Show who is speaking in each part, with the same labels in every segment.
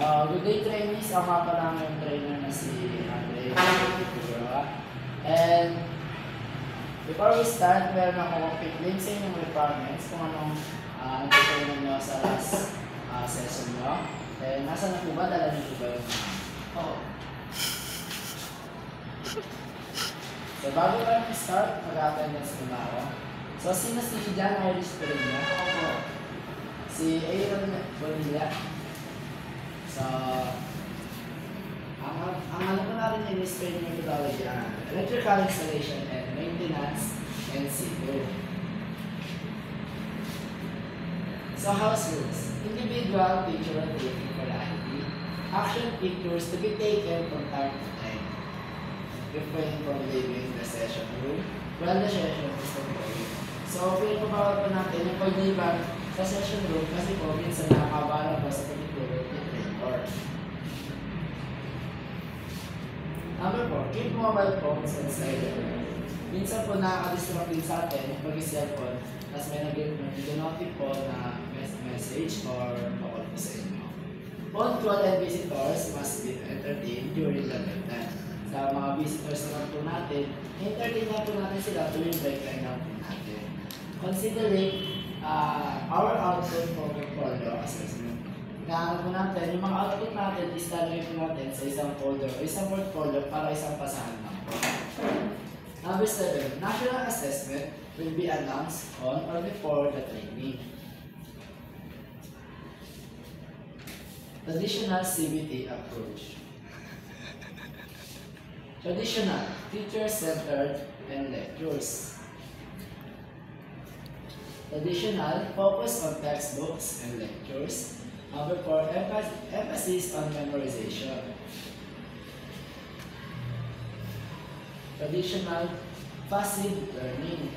Speaker 1: Good day, trainees. Ako nga pala yung trainer na si Andre Figueroa. And before we start, meron ako quick link sa inyong requirements kung anong tutunan nyo sa last session nyo. And nasa na po ba? Dala nyo po ba yung Oo. So bago tayo start, mag-attendance muna ako. So sino si John Irish po rin niya? Ako po. Si Aaron Bonilla. So, ang ano ko natin yung training methodology electrical installation and maintenance and civil. So, house rules. Individual picture taking variety. Action pictures to be taken from time to time. Refrain from leaving the session room while the session is ongoing. So, pinapabawal po natin yung pagliban sa session room kasi po minsan nakakabala po sa pagtuturo. Number 4, keep mobile phones and silent. Minsan po nakaka-distract din sa atin pag cellphone, tapos may nag-notif po na message or call po sa inyo. Punctual and visitors must be entertained during the break time. Sa mga visitors naman po natin, entertain na po natin sila during break time na po natin. Considering our output for portfolio assessment. Kaya po natin, yung mga output natin is lalagay po natin sa isang folder o isang portfolio para isang pasahan lang po. Number 7, national assessment will be announced on or before the training. Traditional CBT approach. Traditional, teacher-centered and lectures. Traditional, focus on textbooks and lectures. Number 4, emphasis on memorization. Traditional, passive learning.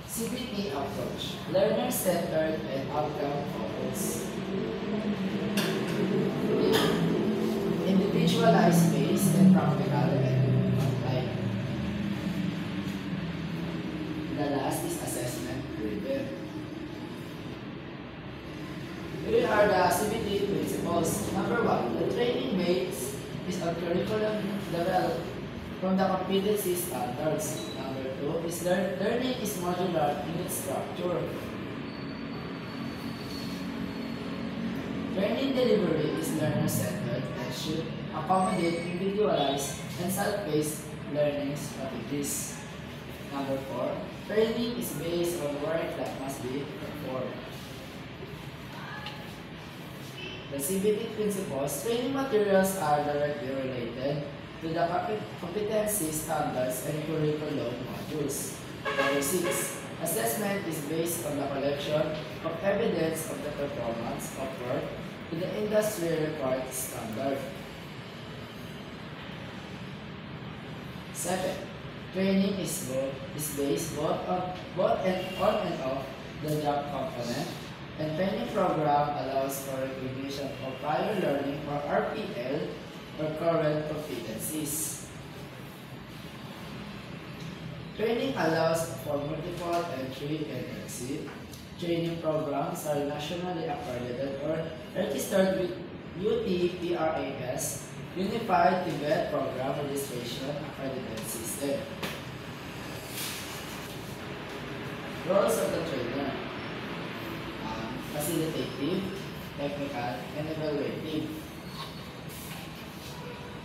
Speaker 1: CBT approach, learner-centered and outcome-focused. Individualized pace and practical and applied. The last is assessment-driven. Here are the CBT principles. Number 1, the training base is on curriculum developed from the competency standards. Number 2 is learning is modular in its structure. Training delivery is learner-centered and should accommodate individualized and self-paced learning strategies. Number 4, training is based on work that must be performed. The CBT principles, training materials are directly related to the competency standards and curriculum modules. Number 6, assessment is based on the collection of evidence of the performance of work to the industry required standard. 7, training is based both on and off the job component. And training program allows for recognition of prior learning or RPL or current competencies. Training allows for multiple entry and exit. Training programs are nationally accredited or registered with UTPRAS, Unified Tibet Program Registration Accredited System. Roles of the trainer: facilitative, technical, and evaluative.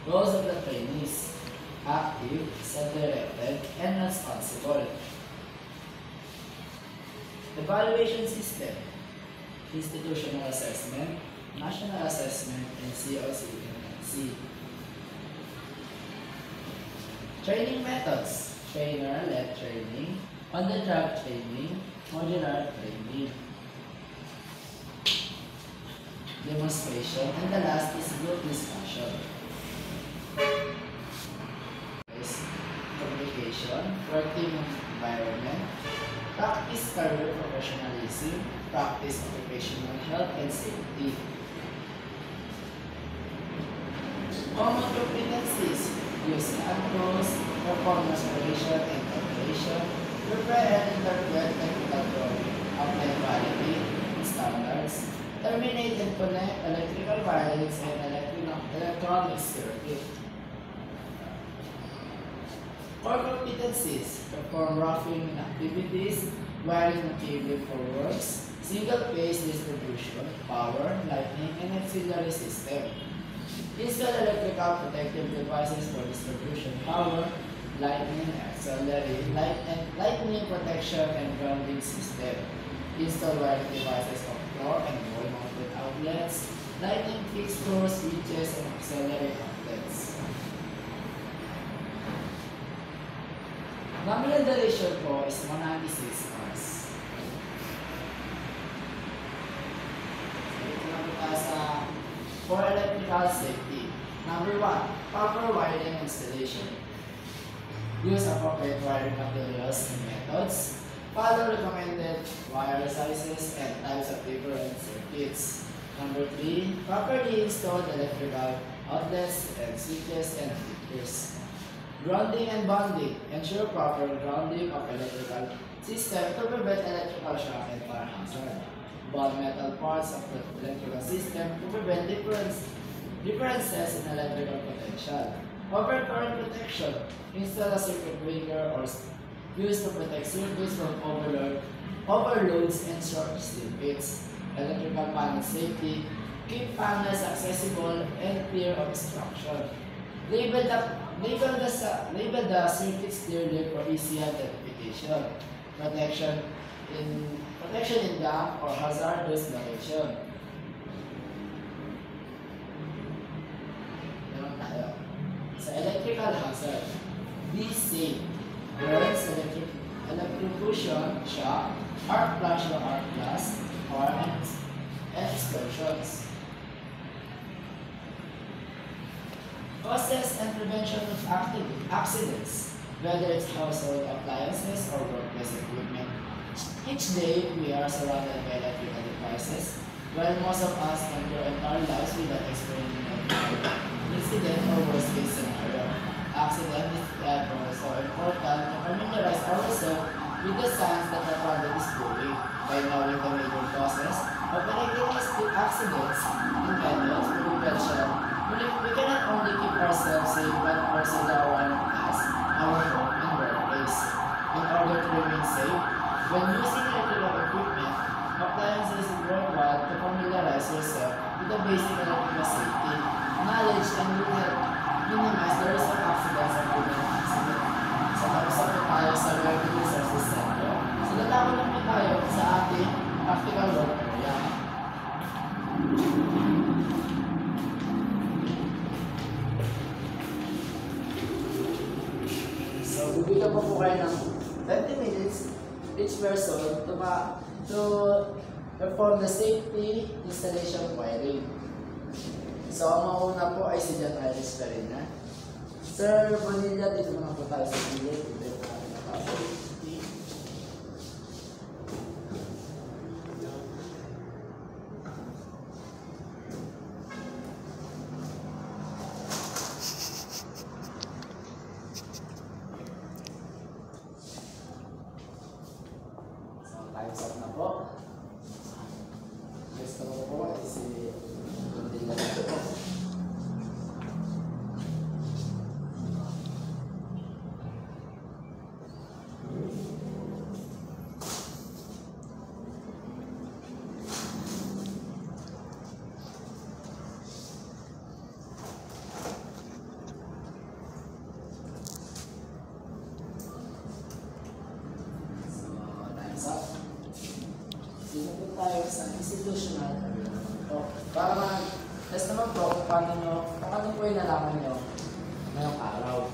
Speaker 1: Roles of the trainees: active, self-directed, and responsible. Evaluation system: institutional assessment, national assessment, and COC. Training methods: trainer-led training, on-the-job training, modular training. Demonstration, and the last is group discussion. Communication, working environment, practice career professionalism, practice occupational health and safety. Common competencies: use controls, perform restoration and calculation, prepare and interpret technical drawing, apply quality standards, Terminate and connect electrical wirings and electronic circuit. Core competencies: perform roughing activities, wiring and cabling for works, single-phase distribution, power, lighting, and auxiliary system. Install electrical protective devices for distribution, power, lightning, auxiliary, lightning protection, and grounding system. Install wiring devices of floor and wall-mounted outlets, lighting fixtures, switches, and auxiliary outlets. Nominal duration po is 196 hours. So, ito na po tayo sa for electrical safety. Number 1, proper wiring installation. Use appropriate wiring materials and methods. Follow recommended wire sizes and types of different circuits. Number 3, properly install electrical outlets and switches and filters. Grounding and bonding. Ensure proper grounding of electrical system to prevent electrical shock and fire hazard. Bond metal parts of the electrical system to prevent differences in electrical potential. Overcurrent protection. Install a circuit breaker or used to protect circuits from overloads and short circuits. Electrical panel safety. Keep panels accessible and clear of obstruction. Label the circuits clearly for easy identification. Protection in damp or hazardous location. Naman tayo. Sa electrical hazard, be safe. Burns, electrocution, shock, arc flash or arc blast, or explosions. Causes and prevention of accidents, whether it's household appliances or workplace equipment. Each day, we are surrounded by electrical devices, while most of us enter our lives without experiencing an incident or worst case scenario. Accident is therefore so important to familiarize ourselves with the signs that our product is doing. By knowing the major causes of electrical accidents and methods for prevention, we cannot only keep ourselves safe but proceed our task, our home, and workplace. In order to remain safe, when using electrical equipment, appliances is worthwhile to familiarize yourself with the basic electrical safety, knowledge, and will help minimize the risk of accidents and prevent accident. So, tapos na tayo sa Learning Resources Center. So, lalawin naman tayo sa ating practical work area. So, bibigyan po kayo ng 20 minutes each person to perform the safety installation wiring. So, ang mauna po ay si John Iris Perina. Sir Bonilla, dito naman po tayo sa gilid. Dito po natin nakasafety. So, time's up na po. Next naman po ay si Bonilla dito po. Dito po tayo sa institutional para ma-test naman po kung paano po yung nalaman nyo ngayong araw.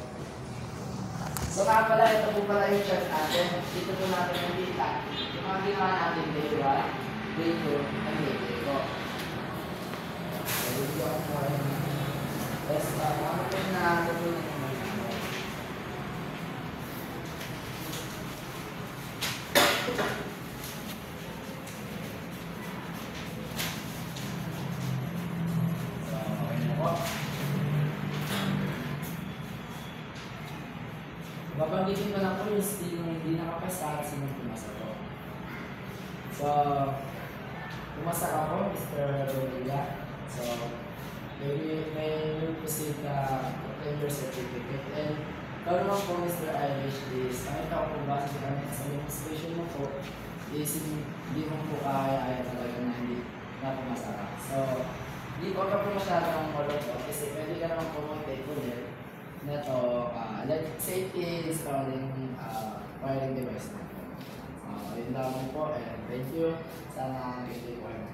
Speaker 1: So nga pala, ito po pala yung chart natin. Dito po natin yung data. Yung mga ginawa natin day 1, day 2, and day 3 po. So dito ako po yung test. Ano po yung natutunan nyo? Babanggitin ko lang po yung hindi nakapasa at sinong pumasa po. So, Pumasa ka po, Mr. Bonilla. So, may receive ka tender certificate. And ikaw naman po, Mr. Irish, is nakita ko po ba sa demonstration mo po is hindi mo po kaya talaga na hindi na pumasa ka. So, hindi ko ka po masyadong molot kasi pwede ka naman po mag-take ulit na to, like safety installing wiring device na po. Yun lang po and thank you. Sana hindi po kayo